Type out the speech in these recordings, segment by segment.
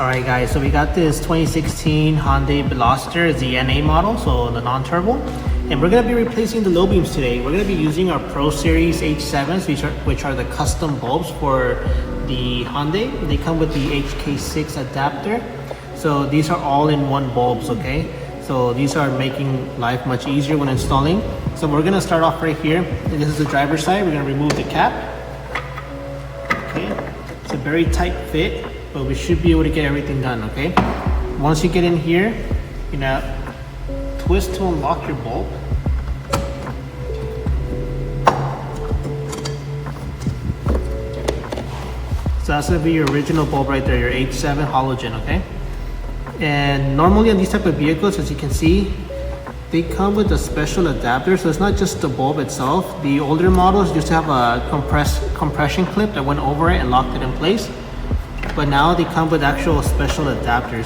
Alright guys, so we got this 2016 Hyundai Veloster, the NA model, so the non-turbo. And we're going to be replacing the low beams today. We're going to be using our Pro Series H7s, which are the custom bulbs for the Hyundai. They come with the HK6 adapter. So these are all-in-one bulbs, okay? So these are making life much easier when installing. So we're going to start off right here. And this is the driver's side. We're going to remove the cap. Okay, it's a very tight fit, but we should be able to get everything done, okay? Once you get in here, you know, twist to unlock your bulb. So that's gonna be your original bulb right there, your H7 halogen, okay? And normally on these type of vehicles, as you can see, they come with a special adapter, so it's not just the bulb itself. The older models used to have a compression clip that went over it and locked it in place. But now they come with actual special adapters.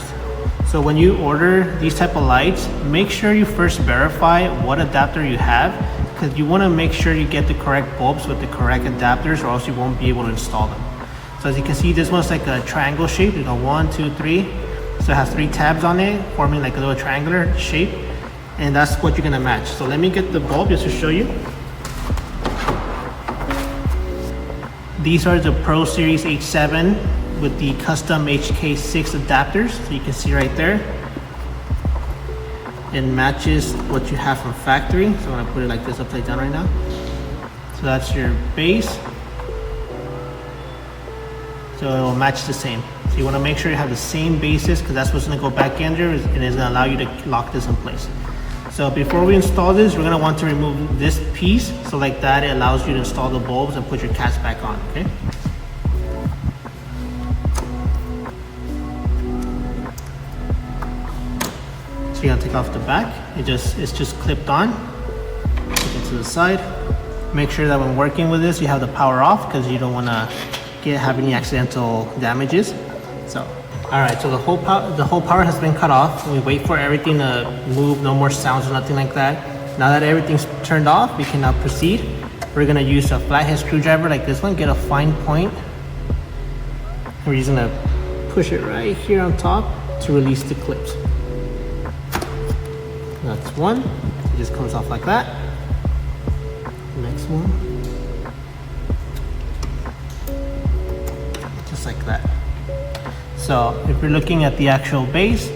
So when you order these type of lights, make sure you first verify what adapter you have, because you want to make sure you get the correct bulbs with the correct adapters, or else you won't be able to install them. So as you can see, this one's like a triangle shape. You go 1, 2, 3. So it has 3 tabs on it, forming like a little triangular shape, and that's what you're gonna match. So let me get the bulb just to show you. These are the Pro Series H7 with the custom HK6 adapters. So you can see right there, it matches what you have from factory. So I'm gonna put it like this upside down right now. So that's your base. So it will match the same. So you wanna make sure you have the same bases, because that's what's gonna go back in there and it's gonna allow you to lock this in place. So before we install this, we're gonna want to remove this piece. So like that, it allows you to install the bulbs and put your cats back on, okay? So you're gonna take off the back. It's just clipped on. Put it to the side. Make sure that when working with this, you have the power off, because you don't wanna have any accidental damages. So, all right, so the whole power has been cut off. We wait for everything to move, no more sounds or nothing like that. Now that everything's turned off, we can now proceed. We're gonna use a flathead screwdriver like this one, get a fine point. We're just gonna push it right here on top to release the clips. That's one, it just comes off like that. Next one. Just like that. So if we're looking at the actual base,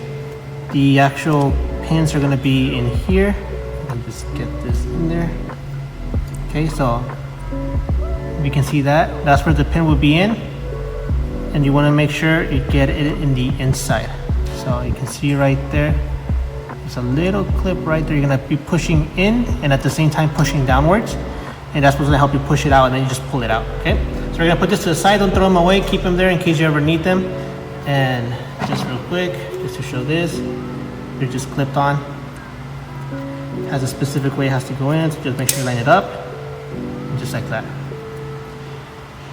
the actual pins are going to be in here. I'll just get this in there. Okay, so we can see that. That's where the pin will be in. And you want to make sure you get it in the inside. So you can see right there, there's a little clip right there. You're going to be pushing in and at the same time pushing downwards. And that's what's going to help you push it out, and then you just pull it out, okay? So we're going to put this to the side. Don't throw them away. Keep them there in case you ever need them. And just real quick, just to show this, they're just clipped on. It has a specific way it has to go in, so just make sure you line it up, just like that.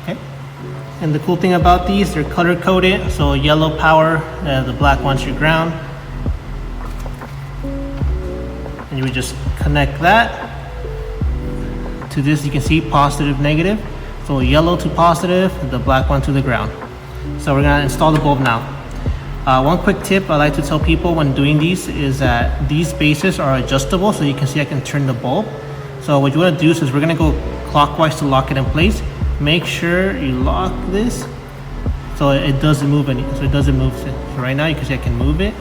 Okay. And the cool thing about these, they're color coded. So yellow power, the black one's your ground. And you would just connect that to this. You can see positive, negative. So yellow to positive, the black one to the ground. So we're gonna install the bulb now. One quick tip I like to tell people when doing these is that these bases are adjustable. So you can see I can turn the bulb. So what you wanna do is we're gonna go clockwise to lock it in place. Make sure you lock this so it doesn't move so right now you can see I can move it.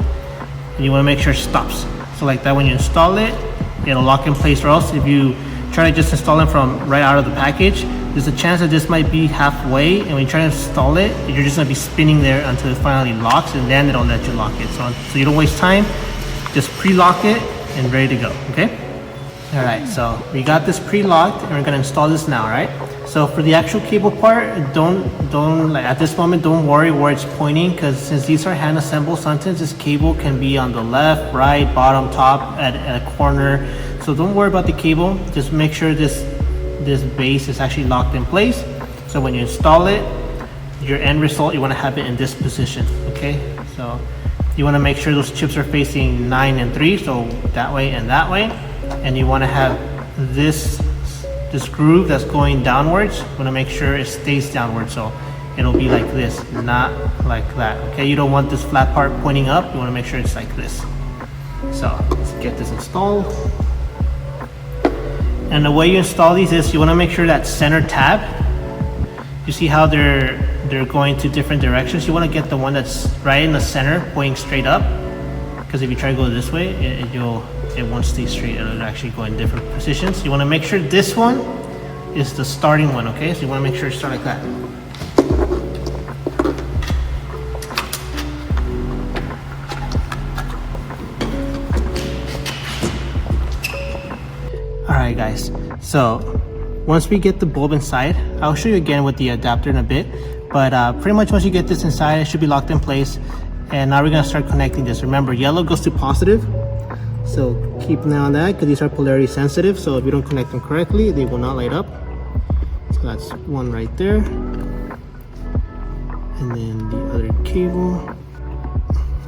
And you wanna make sure it stops. So like that, when you install it, it'll lock in place, or else if you try to just install it from right out of the package, there's a chance that this might be halfway, and when you try to install it, you're just gonna be spinning there until it finally locks, and then it'll let you lock it. So you don't waste time, just pre-lock it and ready to go, okay? All right, so we got this pre-locked, and we're gonna install this now, right? So for the actual cable part, don't like at this moment, don't worry where it's pointing, because since these are hand assembled, sometimes this cable can be on the left, right, bottom, top, at a corner. So don't worry about the cable. Just make sure this base is actually locked in place. So when you install it, your end result, you want to have it in this position, okay? So you want to make sure those chips are facing 9 and 3, so that way and that way. And you want to have this groove that's going downwards. You want to make sure it stays downward. So it'll be like this, not like that. Okay, you don't want this flat part pointing up. You want to make sure it's like this. So let's get this installed. And the way you install these is you want to make sure that center tab, you see how they're going to different directions. You want to get the one that's right in the center, pointing straight up, because if you try to go this way, it won't stay straight. It'll actually go in different positions. You want to make sure this one is the starting one. Okay, so you want to make sure you start like that. Alright guys, so once we get the bulb inside, I'll show you again with the adapter in a bit, but pretty much once you get this inside, it should be locked in place. And now we're going to start connecting this. Remember, yellow goes to positive, so keep an eye on that because these are polarity sensitive, so if you don't connect them correctly, they will not light up. So that's one right there, and then the other cable.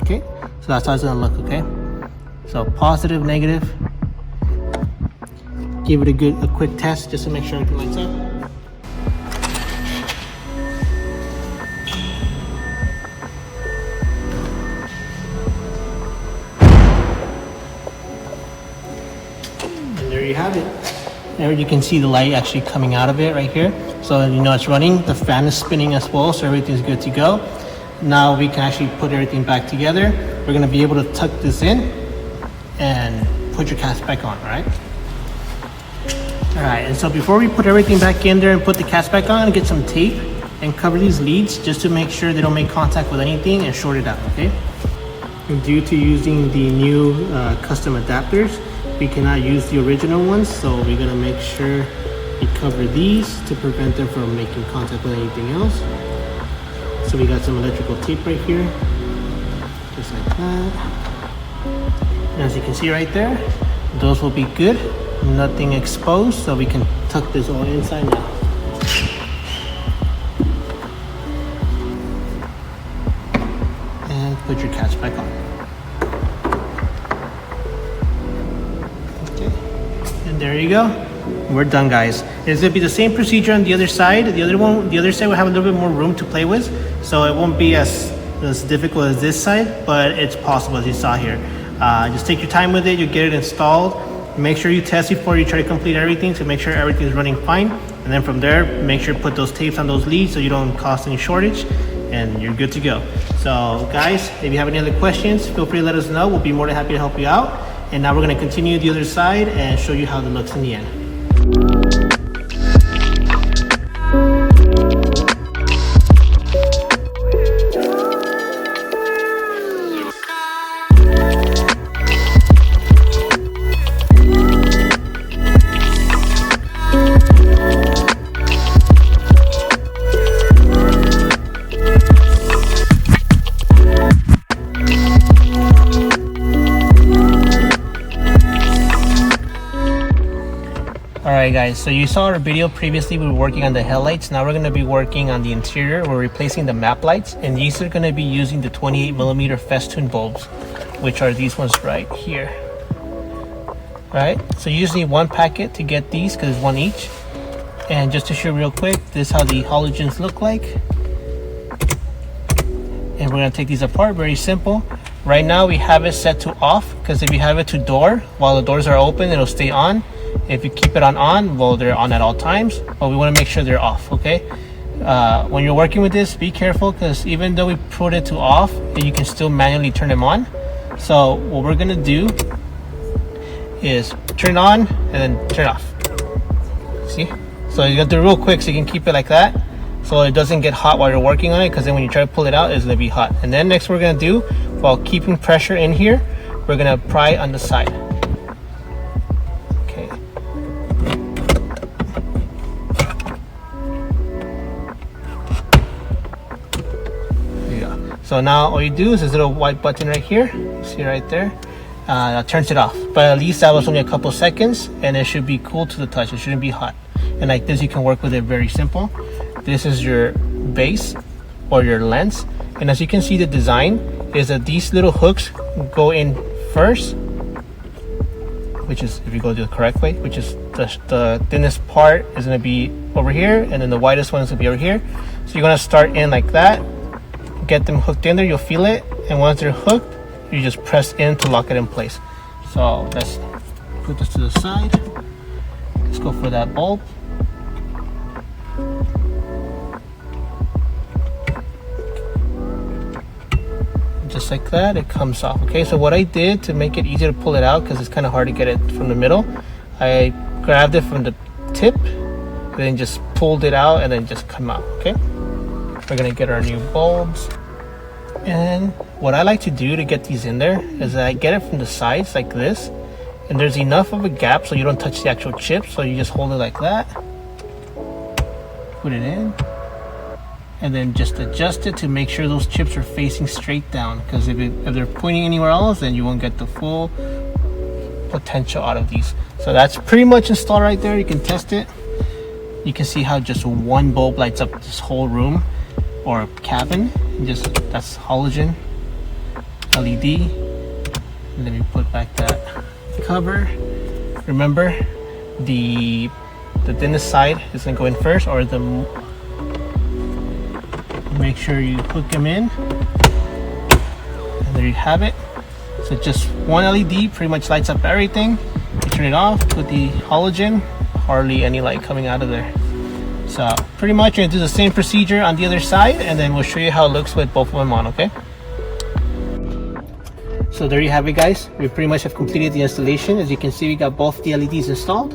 Okay, so that's how it's going to look. Okay, so positive, negative. Give it a quick test just to make sure everything lights up. And there you have it. There you can see the light actually coming out of it right here. So you know it's running. The fan is spinning as well, so everything's good to go. Now we can actually put everything back together. We're going to be able to tuck this in and put your cast back on, all right? Alright, and so before we put everything back in there and put the cast back on, get some tape and cover these leads just to make sure they don't make contact with anything and short it out, okay? And due to using the new custom adapters, we cannot use the original ones, so we're going to make sure we cover these to prevent them from making contact with anything else. So we got some electrical tape right here, just like that. And as you can see right there, those will be good. Nothing exposed, so we can tuck this all inside now. And put your catch back on. Okay, and there you go. We're done, guys. It's gonna be the same procedure on the other side. The other side will have a little bit more room to play with, so it won't be as difficult as this side, but it's possible, as you saw here. Just take your time with it. You get it installed. Make sure you test before you try to complete everything to make sure everything is running fine. And then from there, make sure to put those tapes on those leads so you don't cause any shortage, and you're good to go. So guys, if you have any other questions, feel free to let us know. We'll be more than happy to help you out. And now we're going to continue the other side and show you how it looks in the end. Alright guys, so you saw our video previously. We were working on the headlights. Now we're going to be working on the interior. We're replacing the map lights, and these are going to be using the 28mm festoon bulbs, which are these ones right here. Alright, so you just need one packet to get these because it's one each. And just to show real quick, this is how the halogens look like. And we're going to take these apart. Very simple. Right now we have it set to off, because if you have it to door, while the doors are open, it'll stay on. If you keep it on, well, they're on at all times, but we want to make sure they're off, okay? When you're working with this, be careful, because even though we put it to off, you can still manually turn them on. So what we're going to do is turn on and then turn off. See? So you got to do it real quick so you can keep it like that, so it doesn't get hot while you're working on it, because then when you try to pull it out, it's going to be hot. And then next we're going to do, while keeping pressure in here, we're going to pry on the side. Okay. There you go. So now all you do is this little white button right here, see right there, that turns it off. But at least that was only a couple seconds, and it should be cool to the touch. It shouldn't be hot. And like this, you can work with it very simple. This is your base or your lens, and as you can see, the design is that these little hooks go in first, which is, if you go the correct way, which is the thinnest part is going to be over here, and then the widest one is going to be over here. So you're going to start in like that, get them hooked in there, you'll feel it, and once they're hooked, you just press in to lock it in place. So let's put this to the side. Let's go for that bulb. Just like that, it comes off. Okay, so what I did to make it easier to pull it out, because it's kind of hard to get it from the middle, I grabbed it from the tip and then just pulled it out and then just come out. Okay, we're gonna get our new bulbs. And what I like to do to get these in there is I get it from the sides like this, and there's enough of a gap so you don't touch the actual chip, so you just hold it like that, put it in, and then just adjust it to make sure those chips are facing straight down, because if they're pointing anywhere else, then you won't get the full potential out of these. So that's pretty much installed right there. You can test it. You can see how just one bulb lights up this whole room or cabin. Just that's halogen LED. And then we put back that cover. Remember, the thinnest side is gonna go in first, or make sure you hook them in, and there you have it. So just one LED pretty much lights up everything. You turn it off with the halogen, hardly any light coming out of there. So pretty much you're gonna do the same procedure on the other side, and then we'll show you how it looks with both of them on. Okay, so there you have it, guys. We pretty much have completed the installation. As you can see, we got both the LEDs installed,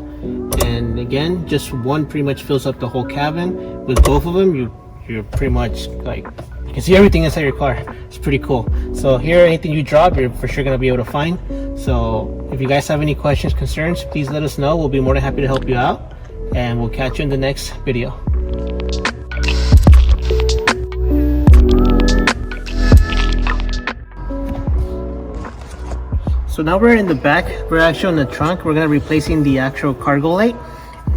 and again, just one pretty much fills up the whole cabin. With both of them, you're pretty much like, you can see everything inside your car. It's pretty cool. So here, anything you drop, you're for sure gonna be able to find. So if you guys have any questions, concerns, please let us know. We'll be more than happy to help you out, and we'll catch you in the next video. So now we're in the back. We're actually on the trunk. We're gonna be replacing the actual cargo light.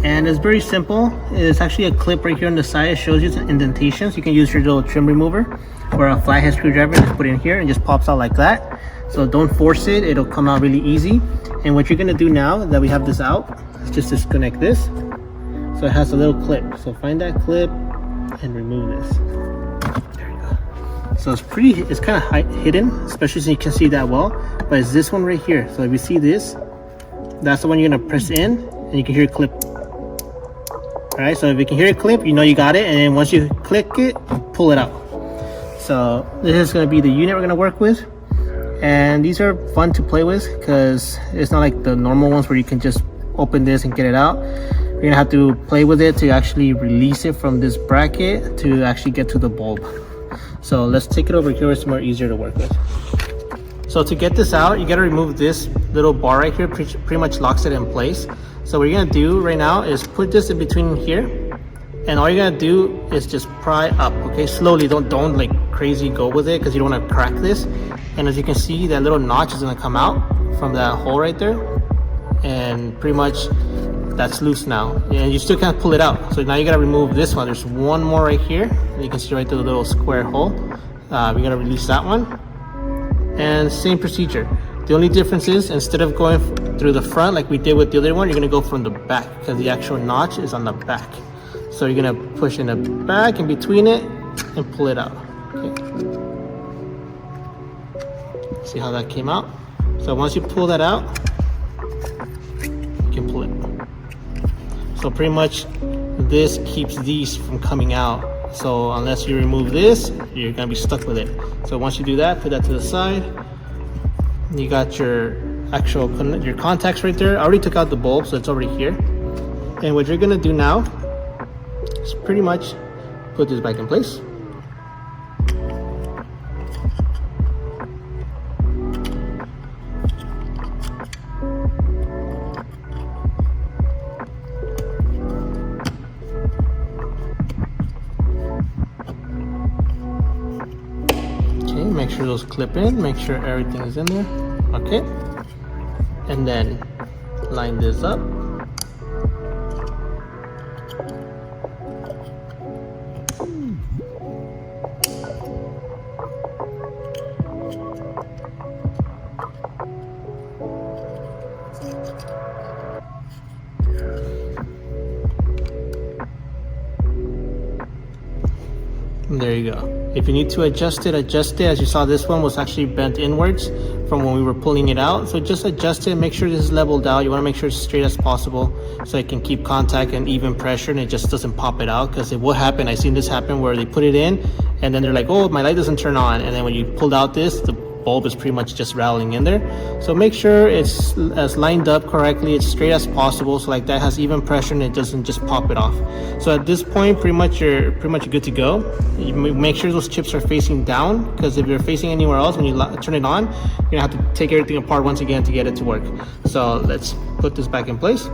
And it's very simple. It's actually a clip right here on the side. It shows you the indentations. You can use your little trim remover or a flathead screwdriver, just put it in here and just pops out like that. So don't force it, it'll come out really easy. And what you're gonna do now that we have this out is just disconnect this. So it has a little clip. So find that clip and remove this. There you go. So it's kind of hidden, especially so you can see that well. But it's this one right here. So if you see this, that's the one you're gonna press in, and you can hear it clip. Alright, so if you can hear it clip, you know you got it, and then once you click it, pull it out. So this is going to be the unit we're going to work with, and these are fun to play with because it's not like the normal ones where you can just open this and get it out. You're going to have to play with it to actually release it from this bracket to actually get to the bulb. So let's take it over here, it's more easier to work with. So to get this out, you got to remove this little bar right here, pretty much locks it in place. So what you're gonna do right now is put this in between here, and all you're gonna do is just pry up, okay? Slowly, don't like crazy go with it because you don't wanna crack this. And as you can see, that little notch is gonna come out from that hole right there, and pretty much that's loose now. And you still can't pull it out. So now you gotta remove this one. There's one more right here, and you can see right through the little square hole. We gotta release that one, and same procedure. The only difference is instead of going through the front like we did with the other one, you're gonna go from the back because the actual notch is on the back. So you're gonna push in the back in between it and pull it out. Okay. See how that came out? So once you pull that out, you can pull it. So pretty much this keeps these from coming out. So unless you remove this, you're gonna be stuck with it. So once you do that, put that to the side. You got your your contacts right there. I already took out the bulb, so it's already here. And what you're gonna do now is pretty much put this back in place. Okay, make sure those clip in, make sure everything is in there. Okay, and then line this up. you go. If you need to adjust it, adjust it. As you saw, this one was actually bent inwards from when we were pulling it out. So just adjust it, make sure this is leveled out. You wanna make sure it's straight as possible so it can keep contact and even pressure and it just doesn't pop it out, because it will happen. I've seen this happen where they put it in and then they're like, oh, my light doesn't turn on. And then when you pulled out this, the bulb is pretty much just rattling in there. So make sure it's as lined up correctly, it's straight as possible, so like that has even pressure and it doesn't just pop it off. So at this point, you're pretty much good to go. You make sure those chips are facing down, because if you're facing anywhere else when you turn it on, you're gonna have to take everything apart once again to get it to work. So let's put this back in place.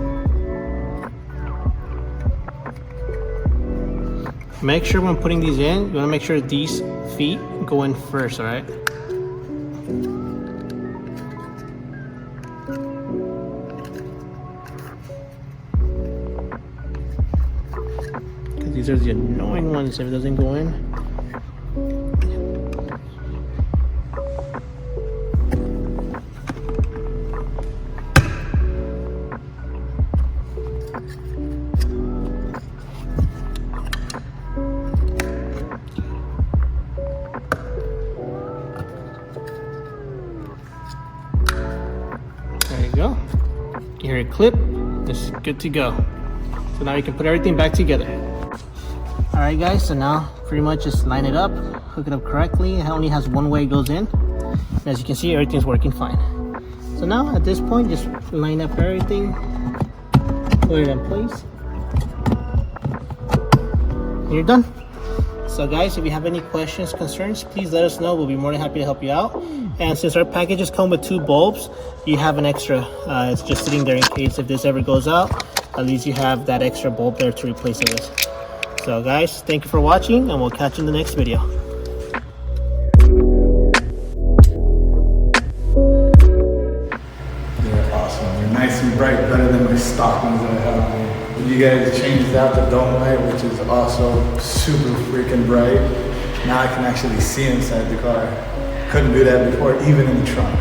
Make sure when putting these in, you wanna make sure these feet go in first, all right? These are the annoying ones if it doesn't go in. There you go. You hear a clip. It's good to go. So now you can put everything back together. Alright guys, so now pretty much just line it up, hook it up correctly. It only has one way it goes in. And as you can see, everything's working fine. So now at this point, just line up everything, put it in place, and you're done. So guys, if you have any questions, concerns, please let us know. We'll be more than happy to help you out. And since our packages come with 2 bulbs, you have an extra. It's just sitting there in case if this ever goes out, at least you have that extra bulb there to replace it with. So guys, thank you for watching, and we'll catch you in the next video. They're awesome. They're nice and bright, better than my stock ones that I have on me. You guys changed out the dome light, which is also super freaking bright. Now I can actually see inside the car. Couldn't do that before, even in the trunk.